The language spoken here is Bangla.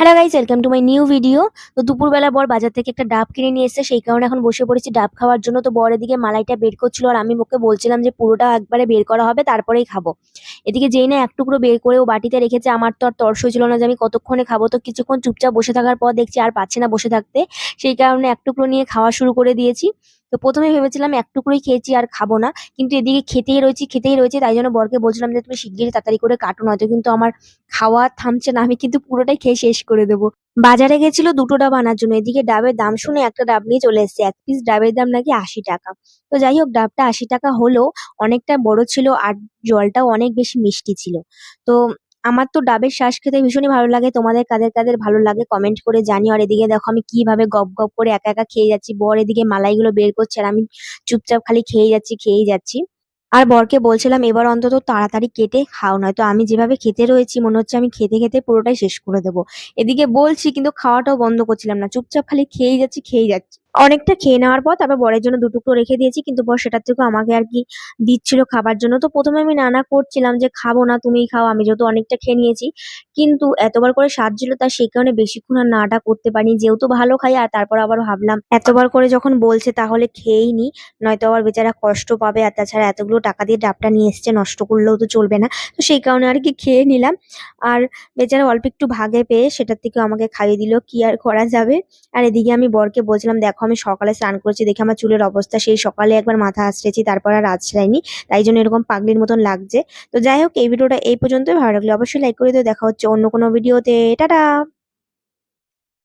Hello guys, welcome to my new video. তো দুপুরবেলা বর বাজার থেকে একটা ডাব কিনে নিয়ে এসেছে, সেই কারণে এখন বসে পড়েছি ডাব খাওয়ার জন্য। তো বর এদিকে মালাইটা বের করছিল আর আমি ওকে বলছিলাম যে পুরোটা একবারে বের করা হবে তারপরেই খাবো। এদিকে যেই না এক টুকরো বের করে ও বাটিতে রেখেছে, আমার তো আর তর্স হয়েছিল না যে আমি কতক্ষণে খাবো। তো কিছুক্ষণ চুপচাপ বসে থাকার পর দেখছি আর পাচ্ছি না বসে থাকতে, সেই কারণে এক টুকরো নিয়ে খাওয়া শুরু করে দিয়েছি। তো প্রথমে ভেবেছিলাম এক টুকরোই খেয়েছি আর খাবো না, কিন্তু এদিকে খেতেই রয়েছে, তাই জন্য বরকে বলছিলাম যে তুমি শিগগিরই তাড়াতাড়ি করে কাটো, নয়তো কিন্তু আমার খাওয়া থামছে না, আমি কিন্তু পুরোটাই খেয়ে শেষ করে দেবো। বাজারে গেছিল দুটো ডাব আনার জন্য, এদিকে ডাবের দাম শুনে একটা ডাব নিয়ে চলে এসেছে। এক পিস ডাবের দাম নাকি ৮০ টাকা। তো যাই হোক, ডাবটা ৮০ টাকা হলেও অনেকটা বড় ছিল আর জলটাও অনেক বেশি মিষ্টি ছিল। তো আমার তো ডাবের শ্বাস খেতে ভীষণই ভালো লাগে, তোমাদের কাদের কাদের ভালো লাগে কমেন্ট করে জানিও। আর এদিকে দেখো আমি কিভাবে গপ গপ করে একা একা খেয়ে যাচ্ছি, বর এদিকে মালাইগুলো বের করছে আর আমি চুপচাপ খালি খেয়েই যাচ্ছি। আর বরকে বলছিলাম এবার অন্তত তাড়াতাড়ি কেটে খাও, নয়তো আমি যেভাবে খেতে রয়েছি মনে হচ্ছে আমি খেতে খেতে পুরোটাই শেষ করে দেবো। এদিকে বলছি কিন্তু খাওয়াটাও বন্ধ করছিলাম না, চুপচাপ খালি খেয়েই যাচ্ছি। অনেকটা খেয়ে নেওয়ার পর তারপর বরের জন্য দুটুকরো রেখে দিয়েছি, কিন্তু বর সেটার থেকেও আমাকে আর কি দিচ্ছিল খাবার জন্য। তো প্রথমে আমি নানা করছিলাম যে খাবো না, তুমিই খাও, আমি যেহেতু অনেকটা খেয়ে নিয়েছি। কিন্তু এতবার করে সাজছিল তার, সেই কারণে বেশিক্ষণ আর নাটা করতে পারিনি, যেহেতু ভালো খাই। আর তারপর আবার ভাবলাম এতবার করে যখন বলছে তাহলে খেয়েই নি, নয়তো আবার বেচারা কষ্ট পাবে। আর তাছাড়া এতগুলো টাকা দিয়ে ডাবটা নিয়ে এসছে, নষ্ট করলেও তো চলবে না। তো সেই কারণে আর কি খেয়ে নিলাম। আর বেচারা অল্প একটু ভাগে পেয়ে সেটার থেকে আমাকে খাইয়ে দিল, কি আর করা যাবে। আর এদিকে আমি বরকে বলছিলাম দেখো আমি সকালে স্নান করেছি, দেখে আমার চুলের অবস্থা, সেই সকালে একবার মাথা আঁচড়েছি তারপর আর আঁচড়াইনি, তাই জন্য এরকম পাগলির মতন লাগছে। তো যাই হোক, এই ভিডিওটা এই পর্যন্তই। ভালো লাগলে অবশ্যই লাইক করে দিও। দেখা হচ্ছে অন্য কোনো ভিডিওতে। টাটা।